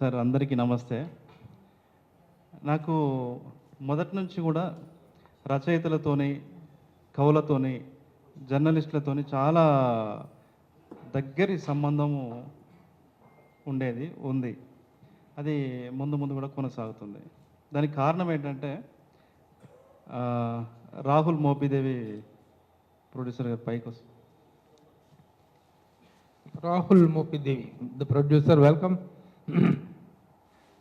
Sir అందరికీ నమస్తే. నాకు మొదటి నుంచి కూడా రచయితలతోని, కవులతోని, జర్నలిస్టులతోని చాలా దగ్గరి సంబంధము ఉంది. అది ముందు ముందు కూడా కొనసాగుతుంది. దానికి కారణం ఏంటంటే రాహుల్ మోపిదేవి ప్రొడ్యూసర్ గారు పైకి Rahul Mopidevi the producer, welcome.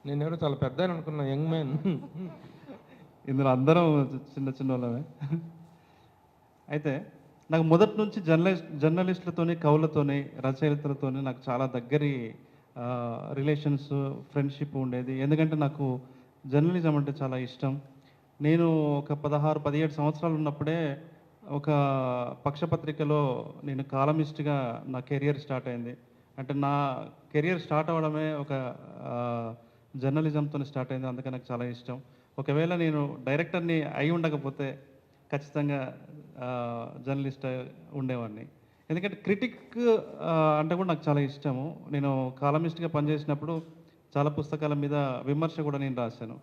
నేను ఎవరో చాలా పెద్ద అనుకున్నా, యంగ్ మ్యాన్. ఇందులో అందరం చిన్న చిన్న వాళ్ళమే. అయితే నాకు మొదటి నుంచి జర్నలిస్టులతోని, కవులతోని, రచయితలతోని నాకు చాలా దగ్గరి రిలేషన్స్, ఫ్రెండ్షిప్ ఉండేది. ఎందుకంటే నాకు జర్నలిజం అంటే చాలా ఇష్టం. నేను ఒక 16-17 సంవత్సరాలు ఉన్నప్పుడే ఒక పక్షపత్రికలో నేను కాలమిస్ట్గా నా కెరియర్ స్టార్ట్ అయింది. అంటే నా కెరియర్ స్టార్ట్ అవ్వడమే ఒక జర్నలిజంతో స్టార్ట్ అయింది. అందుకే నాకు చాలా ఇష్టం. ఒకవేళ నేను డైరెక్టర్ని అయి ఉండకపోతే ఖచ్చితంగా జర్నలిస్ట్ ఉండేవాడిని. ఎందుకంటే క్రిటిక్ అంటే కూడా నాకు చాలా ఇష్టము. నేను కాలమిస్ట్గా పనిచేసినప్పుడు చాలా పుస్తకాల మీద విమర్శ కూడా నేను రాశాను.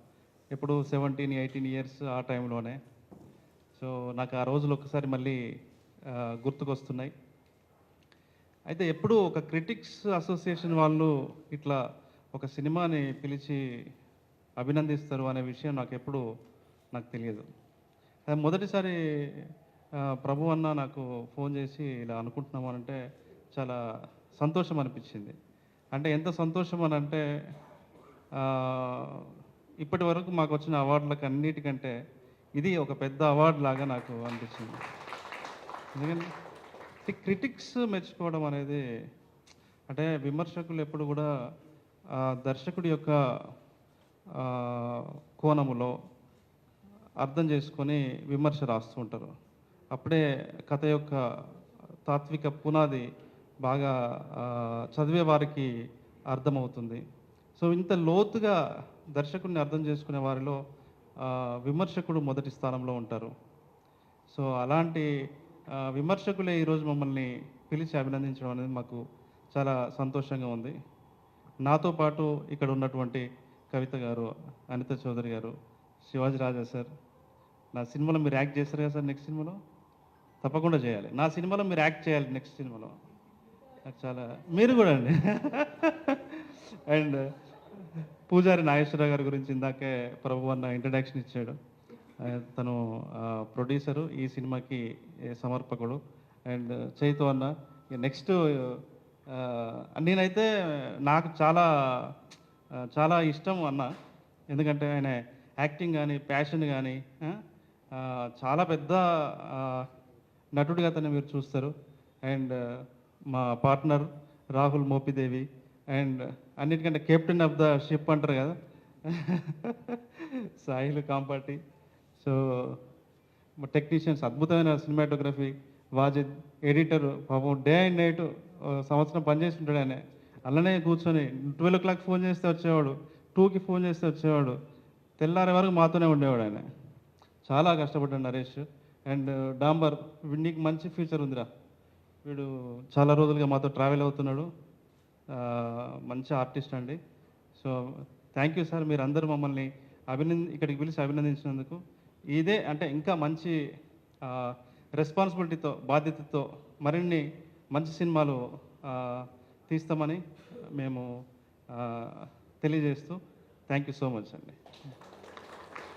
ఇప్పుడు 17-18 ఇయర్స్ ఆ టైంలోనే. సో నాకు ఆ రోజులు ఒక్కసారి మళ్ళీ గుర్తుకొస్తున్నాయి. అయితే ఎప్పుడు ఒక క్రిటిక్స్ అసోసియేషన్ వాళ్ళు ఇట్లా ఒక సినిమాని పిలిచి అభినందిస్తారు అనే విషయం నాకు తెలియదు. మొదటిసారి ప్రభు అన్న నాకు ఫోన్ చేసి ఇలా అనుకుంటున్నాము అంటే చాలా సంతోషం అనిపించింది. అంటే ఎంత సంతోషం అని అంటే ఇప్పటి వరకు మాకు వచ్చిన అవార్డులకు అన్నిటికంటే ఇది ఒక పెద్ద అవార్డు లాగా నాకు అనిపించింది. ఎందుకంటే క్రిటిక్స్ మెచ్చుకోవడం అనేది, అంటే విమర్శకులు ఎప్పుడు కూడా దర్శకుడి యొక్క కోణములో అర్థం చేసుకొని విమర్శ రాస్తూ ఉంటారు. అప్పుడే కథ యొక్క తాత్విక పునాది బాగా చదివే వారికి అర్థమవుతుంది. సో ఇంత లోతుగా దర్శకుడిని అర్థం చేసుకునే వారిలో విమర్శకుడు మొదటి స్థానంలో ఉంటారు. సో అలాంటి విమర్శకులే ఈరోజు మమ్మల్ని పిలిచి అభినందించడం అనేది మాకు చాలా సంతోషంగా ఉంది. నాతో పాటు ఇక్కడ ఉన్నటువంటి కవిత గారు, అనిత చౌదరి గారు, శివాజీ రాజా సార్, నా సినిమాలో మీరు యాక్ట్ చేస్తారు కదా సార్, నెక్స్ట్ సినిమాలో తప్పకుండా చేయాలి. నా సినిమాలో మీరు యాక్ట్ చేయాలి నెక్స్ట్ సినిమాలో. నాకు చాలా, మీరు కూడా అండి. అండ్ పూజారి నాగేశ్వరరావు గారి గురించి ఇందాకే ప్రభు అన్న ఇంట్రడక్షన్ ఇచ్చాడు. తను ప్రొడ్యూసరు, ఈ సినిమాకి సమర్పకుడు. అండ్ చైతు అన్న నెక్స్ట్. నేనైతే నాకు చాలా చాలా ఇష్టం అన్న. ఎందుకంటే ఆయన యాక్టింగ్ కానీ, ప్యాషన్ కానీ, చాలా పెద్ద నటుడిగా అతన్ని మీరు చూస్తారు. అండ్ మా పార్ట్నర్ రాహుల్ మోపిదేవి, అండ్ అన్నిటికంటే కెప్టెన్ ఆఫ్ ద షిప్ అంటారు కదా, సాహిల్ కాంపాటి. సో మా టెక్నీషియన్స్, అద్భుతమైన సినిమాటోగ్రఫీ, వాజిద్ ఎడిటర్, పాపం డే అండ్ నైట్ సంవత్సరం పనిచేసి ఉంటాడు ఆయన. అలానే కూర్చొని 12 o'clock ఫోన్ చేస్తే వచ్చేవాడు, 2కి ఫోన్ చేస్తే వచ్చేవాడు, తెల్లారే వరకు మాతోనే ఉండేవాడు ఆయన. చాలా కష్టపడ్డాడు నరేష్. అండ్ డాంబర్, నీకు మంచి ఫ్యూచర్ ఉందిరా, వీడు చాలా రోజులుగా మాతో ట్రావెల్ అవుతున్నాడు, మంచి ఆర్టిస్ట్ అండి. సో థ్యాంక్ యూ సార్, మీరు అందరూ మమ్మల్ని ఇక్కడికి పిలిచి అభినందించినందుకు. ఇదే అంటే ఇంకా మంచి రెస్పాన్సిబిలిటీతో, బాధ్యతతో మరిన్ని మంచి సినిమాలు తీస్తామని మేము తెలియజేస్తూ థ్యాంక్ యూ సో మచ్ అండి.